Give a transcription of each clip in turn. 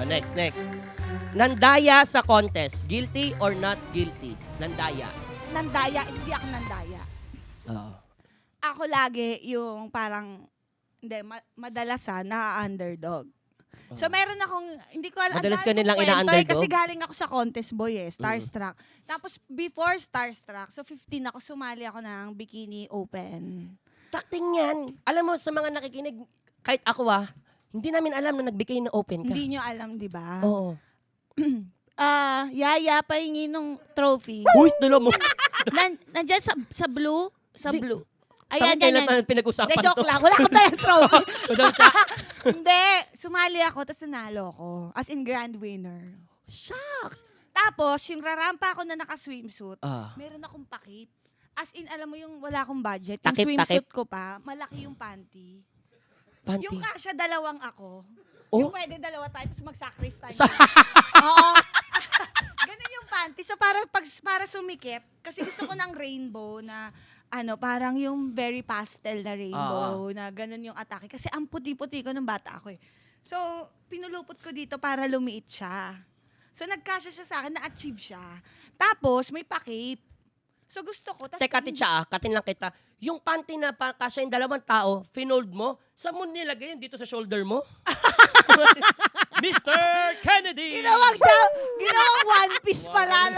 Next. Nandaya sa contest. Guilty or not guilty? Nandaya. Nandaya, hindi ako nandaya. Oo. Ako lagi yung parang, hindi, madalasan na-underdog. So meron akong, hindi ko alam. Madalas ka ang dami nilang kong kwento ina-underdog? Kasi galing ako sa contest boy Starstruck. Tapos before Starstruck, so 15 ako, sumali ako ng Bikini Open. Takting yan. Alam mo, sa mga nakikinig, kahit ako hindi namin alam na nagbigay na open ka. Hindi nyo alam, di ba? Oo. Yaya, pahingi nung trophy. Uy, dala mo. Nandyan sa blue. Sa Di- blue. Ayan, Ayan, yan. Pinag-usapan De, joke to. lang. Wala ko na yung trophy. Madam siya. Hindi. Sumali ako, tapos nanalo ako. As in grand winner. Shucks. Tapos, yung rarampa ako na naka-swimsuit, Ah. meron akong takip. As in, alam mo yung wala akong budget. Takip, Yung swimsuit ko pa, malaki yung panty. Panty. Yung kasya dalawang ako. Oh? Yung pwede dalawa tayo, tapos mag-sacrifice Sa- tayo. Oo. Ganun yung panty. So, para sumikip, kasi gusto ko ng rainbow na, parang yung very pastel na rainbow, na ganun yung atake. Kasi ang puti-puti ko nung bata ako eh. So, pinulupot ko dito para lumiit siya. So, nagkasya siya sa akin, na-achieve siya. Tapos, may pa-cape. So, gusto ko. Teka, titsa, katin lang kita. Yung panty na kasya yung dalawang tao, finold mo, saan mo nilagay yun? Dito sa shoulder mo? Mr. Kennedy! Ginawang one piece pala.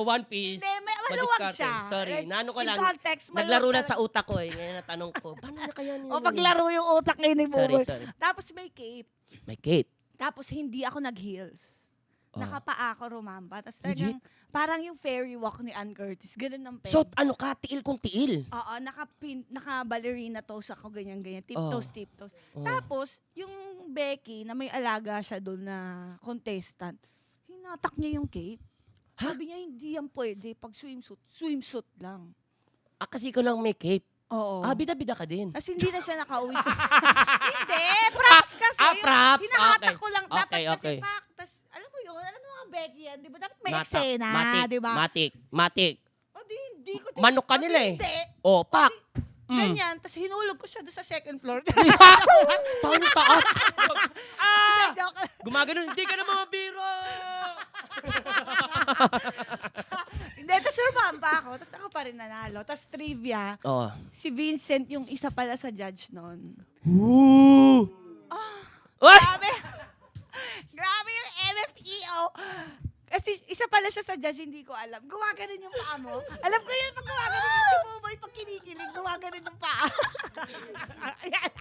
One piece. Hindi, maluwag Madiskarte. siya. Sorry, naano ko In lang. context, maluwag Naglaro lang talaga. sa utak ko eh. Ngayon natanong ko, paano na kaya niya? O, paglaro yung utak ngayon ni Buboy. Sorry. Tapos may cape. May cape. Tapos hindi ako nag-heels. Oh. Nakapaa ako rumamba. Tapos Legit? talagang parang yung fairy walk ni Ann Curtis. Ganun ang peg. So, ano ka? Tiil kung tiil. Oo, naka-ballerina toes ako, ganyan-ganyan. Tiptoes. Oh. Tapos, yung Becky, na may alaga siya doon na contestant, hinatak niya yung cape. Ha? Sabi niya, hindi yan pwede. Pag swimsuit lang. Kasi ko lang may cape. Oo. Bida-bida ka din. Tapos hindi na siya nakauwi sa... Hindi, props kasi. Props. Hinahatak Okay. ko lang. Dapat Okay. kasi pack. Tapos, alam mo yun, alam mo mga Becky yan, di ba? Dapat may Matik. eksena, di ba? Matik. O hindi ko. Manok ka nila eh. Hindi. Pak. Ganyan. Tapos hinulog ko siya doon sa second floor. Taon taas. Joke lang. Gumagano, hindi ka na mga biro. Hindi, tapos rumamba ako. Tapos ako pa rin nanalo. Tapos trivia, Oh. si Vincent yung isa pala sa judge noon. Uy! Grabe! Grabe yung MFEO. Kasi isa pala siya sa judge, hindi ko alam. Gumaganon yung paa mo. Alam ko yun, pag gumaganon yung si Buboy, pag kinikilig, gumaganon yung paa. Ayan.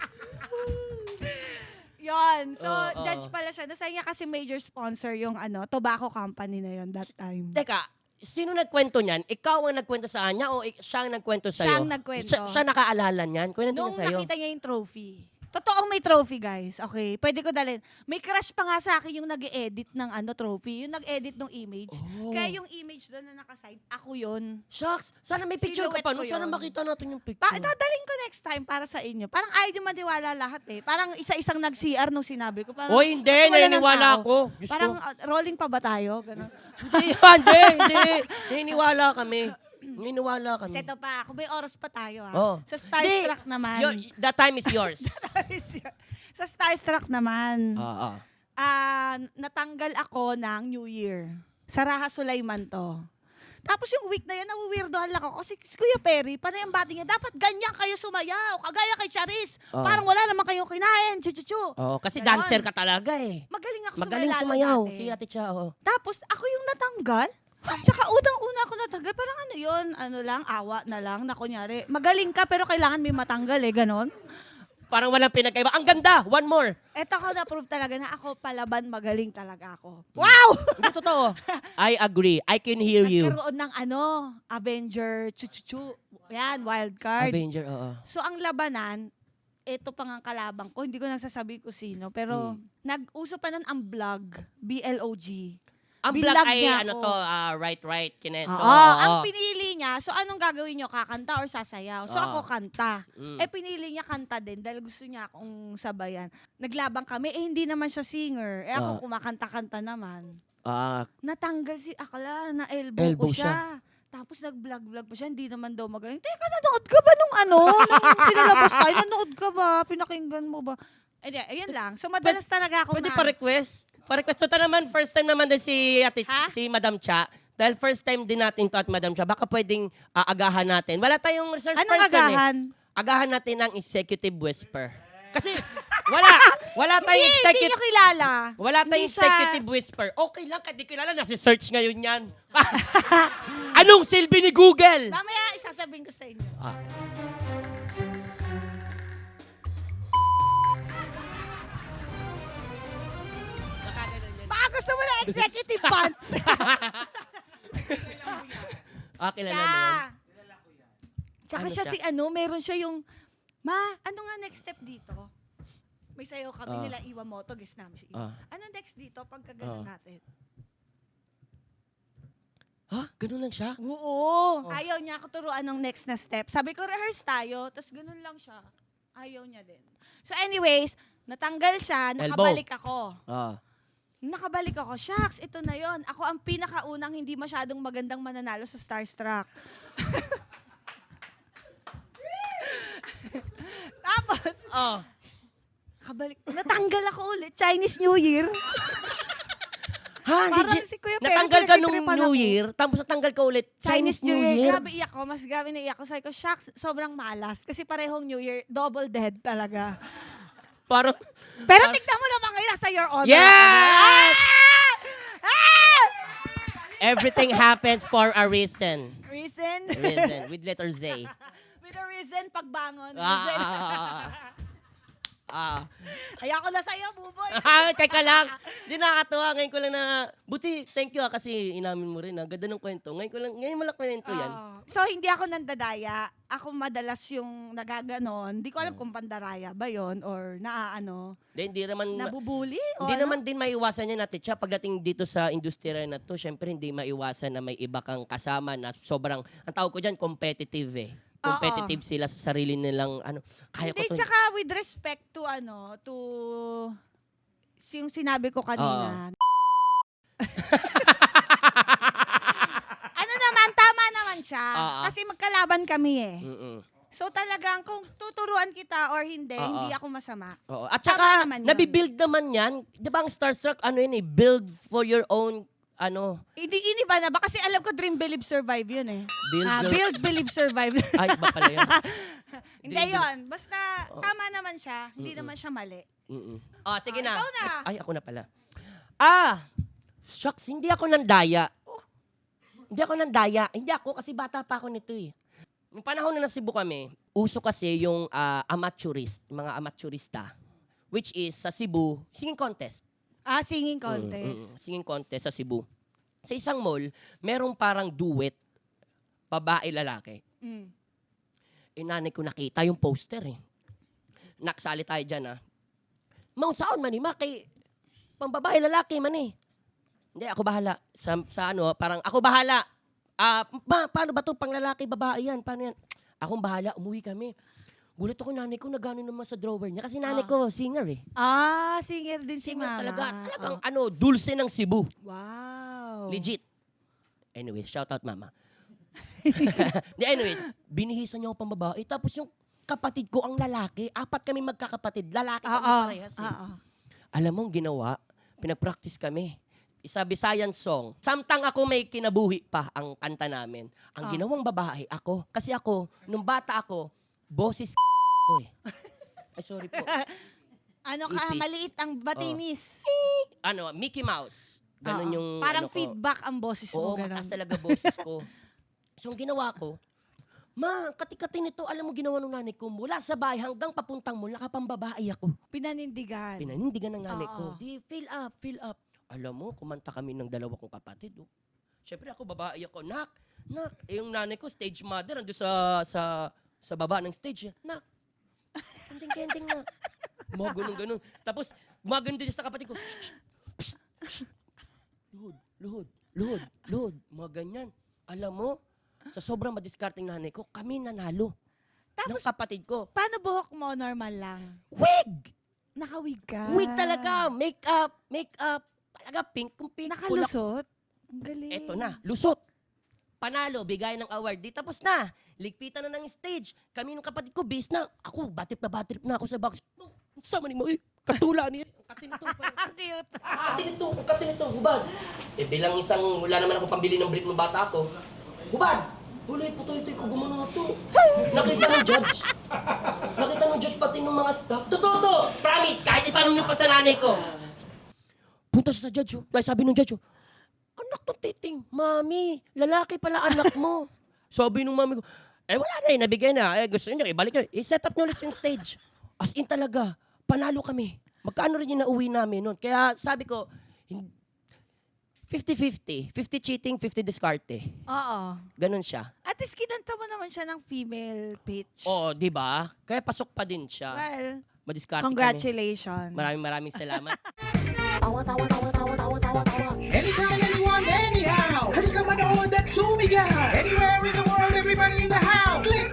Yun. So, judge pala siya. Nasa niya kasi major sponsor yung tobacco company na yun that time. Teka, sino nagkwento niyan? Ikaw ang nagkwento sa kanya o siya ang nagkwento sa'yo? Siya ang nagkwento. Siya nakaalala niyan? Kwento Nung niya sa'yo? nakita niya yung trophy. Totoong may trophy, guys. Okay, pwede ko dalhin. May crush pa nga sa akin yung nag-edit ng trophy. Yung nag-edit ng image. Oh. Kaya yung image doon na nakaside, ako yun. Shucks, sana may picture ka Silhouette pa. ko No? Sana yun. makita natin yung picture. Dadalhin ko next time para sa inyo. Parang ayaw nyo maniwala lahat eh. Parang isa-isang nag-CR nung sinabi ko. Parang, Oy, hindi. wala ng Naniniwala tao. ako. Diyos Parang ko. rolling pa ba tayo? Ganun. Hindi. Naniniwala kami. Naniniwala kami. Kasi ito pa, kung may oras pa tayo Oh. Sa Starstruck naman. That time is yours. Sa Starstruck naman. Oo. Natanggal ako ng New Year. Sa Raha Sulaiman to. Tapos yung week na yan, nawiwirdohan lang ako. Kasi si Kuya Perry, panay ang bati niya, dapat ganyan kayo sumayaw. Kagaya kay Charis. Oo. Parang wala naman kayong kinain. Chuchuchu. Oo, kasi Ganon. dancer ka talaga eh. Magaling ako Magaling lalo sumayaw. dati. Si Ate Cha, oh. Tapos ako yung natanggal. Tsaka unang-una ako natanggal. Parang yun, awa na lang na kunyari. Magaling ka pero kailangan may matanggal ganon. Parang walang pinagkaiba. Ang ganda! One more! Eto ako na-prove talaga na ako palaban magaling talaga ako. Wow! Hindi totoo. I agree. I can hear you. Nagkaroon ng Avenger, chuchuchu. Yan, wild card. Avenger, oo. So ang labanan, ito pang ang kalabang ko, hindi ko nasasabi ko sino, pero nag-uso pa nun ang blog, BLOG. Ang vlog Bilag ay niya ano ako. to, right, kineso. Ang pinili niya, so anong gagawin niyo? Kakanta or sasayaw? So Oo. ako kanta. Mm. Pinili niya kanta din dahil gusto niya akong sabayan. Naglabang kami, hindi naman siya singer. Ako kumakanta-kanta naman. Natanggal si Akla, na elbow Elbow ko siya. Tapos nag-vlog pa siya, hindi naman daw magaling. Teka, nanood ka ba nung nung pinalabas tayo? Nanood ka ba? Pinakinggan mo ba? Hindi, ayun lang. So, madalas talaga ako Pwede pa-request? Pa-request. Ito naman, first time naman din si Ha? si Madam Cha. Dahil first time din natin to at Madam Cha, baka pwedeng agahan natin. Wala tayong research Anong person agahan? Agahan natin ng executive whisper. Kasi wala tayong Hindi executive... nyo kilala. Wala tayong Hindi siya- executive whisper. Okay lang, kahit di kilala, nasi-search ngayon yan. Anong silbi ni Google? Mamaya isasabihin ko sa inyo. Ah. Baka gusto mo na executive punch. Kilala siya. mo yan. Tsaka Ano siya siya? si meron siya yung, Ma, ano nga next step dito? May sayo kami Ah. nila Iwamoto, guest namin si Iwa. Ah. Ano next dito pagka ganun Ah. natin? Ha? Ganun lang siya? Oo. Oh. Ayaw niya ako turuan ng next na step. Sabi ko, rehearse tayo. Tapos ganun lang siya. Ayaw niya din. So anyways, natanggal siya, nakabalik ako. Nakabalik ako, shucks, ito na yon. Ako ang pinakaunang hindi masyadong magandang mananalo sa Starstruck. Tapos, kabalik. Natanggal ako ulit. Chinese New Year. Ha? Parang Legit? si Kuya Pero, Natanggal ka nung pinagtitripan New ako. Year, tapos natanggal ka ulit. Chinese New Year. Grabe Year? iyak ko. Mas grabe na iyak ko. Sabi ko, shucks, sobrang malas. Kasi parehong New Year, double dead talaga. Parang, Pero tignan mo naman ngayon sa your honor. Yes! Ah! everything happens for a reason. Reason? Reason, with letter Z. With a reason, pagbangon. Ah, Reason. Ayoko na sa'yo, buboy. Teka lang. Di nakakatuwa. Ngayon ko lang buti, thank you kasi inamin mo rin. Ganda ng kwento. Ngayon mo lang kwento yan. So, hindi ako nandadaya. Ako madalas yung nagaganon. Hindi ko alam kung pandaraya ba yon or naaano, Hindi naman, nabubuli o hindi ano? naman din maiwasan yan natin siya. Pagdating dito sa industriya na to, syempre hindi maiwasan na may iba kang kasama na sobrang, ang tawag ko dyan, competitive eh. Competitive sila sa sarili nilang, kaya Hindi, ko to. tsaka with respect to yung sinabi ko kanina. Ano naman, tama naman siya. Oo. Kasi magkalaban kami eh. Mm-mm. So talagang kung tuturuan kita or hindi, Oo. hindi ako masama. Oo. At Tama saka, naman yun. nabibuild naman yan. Di ba ang Starstruck, build for your own, Hindi ba na ba? Kasi alam ko Dream, Believe, Survive yun eh. build. Build, Believe, Survive. Ay, ba pala yun? Hindi Dream, yun. Basta Oo. tama naman siya. Hindi naman siya mali. Mm-mm. Sige na. Ikaw na. Ay, ako na pala. Shucks, hindi ako nandaya. Hindi ako kasi bata pa ako nito eh. Nung panahon na nasa Cebu kami, uso kasi yung mga amateurista, which is sa Cebu, singing contest. Singing contest. Singing contest sa Cebu. Sa isang mall, merong parang duet, babae-lalaki. Mm. Nanay ko nakita yung poster eh. Naksali tayo dyan Mount Saon man kay pang babae-lalaki man Hindi, ako bahala. Parang ako bahala. Paano ba to pang lalaki, babae yan? Paano yan? Akong bahala, umuwi kami. Gulat ako, nanay ko nagano naman sa drawer niya. Kasi nanay ko, singer eh. Singer din si Singer Mama. talagang dulce ng Cebu. Wow. Legit. Anyway, shout out mama. Anyway, binihisan niya ako pang babae. Tapos yung kapatid ko ang lalaki. 4 kami magkakapatid. Lalaki kami parehas eh. Alam mo, ang ginawa, pinag-practice kami. Isa Visayan song. Samtang ako may kinabuhi pa ang kanta namin. Ang ginawang babae, ako. Kasi ako, nung bata ako, boses ko eh. Ay, sorry po. Ipis. Maliit ang batinis. Mickey Mouse. Ganon yung Parang ko. feedback ang boses mo. Oo, Ganon. mataas talaga boses ko. So, ang ginawa ko, kati-kati nito, alam mo ginawa ng nanay ko, mula sa bahay hanggang papuntang mall, nakapambabae ako. Pinanindigan. Pinanindigan ng nanay ko. Oo. Di, fill up. Alam mo, kumanta kami ng 2 kong kapatid. Siyempre ako, babae ako. Nak. Yung nanay ko, stage mother, ando sa baba ng stage. Nak. Kending na. Mga ganun. Tapos, gumagano din sa kapatid ko. Luhod. Mga ganyan. Alam mo, sa sobrang madiskarting nanay ko, kami nanalo. Tapos, ng kapatid ko. paano buhok mo? Normal lang. Wig! Nakawig ka. Wig talaga. Make-up. Talaga pink. Kung pink. Nakalusot. Ang galing. Eto na. Lusot. Panalo. Bigay ng award. Di tapos na. Ligpitan na ng stage. Kami ng kapatid ko, base na. Ako, batrip na ako sa box. Sama ni mo, katula niya. Katinito. Ang cute. Katinito, hubad. Bilang isang, wala naman ako pambili ng brief ng bata ko. Hubad! Hulay, putoy-toy ko, gumano na to. Nakita ng judge. Pati ng mga staff. Totoo to! Promise, kahit itanong niyo pa sa nanay ko. Punta siya sa judge, Dahil sabi ng judge, anak ng titing, mami, lalaki pala anak mo. Sabi ng mami ko, wala na nabigay na. Gusto niyo, ibalik niyo. I-set up niyo ulit yung stage. As in talaga, panalo kami. Magkano rin yung nauwi namin noon. Kaya sabi ko, 50-50. 50 cheating, 50 diskarte. Oo. Ganon siya. At least kinanta mo naman siya ng female pitch. Oo, di ba? Kaya pasok pa din siya. Well, Madiskarte congratulations. kami. Maraming salamat. Anytime, anyone, anyhow. Halika manood at sumigaw. Anywhere in the world, everybody in the house. Click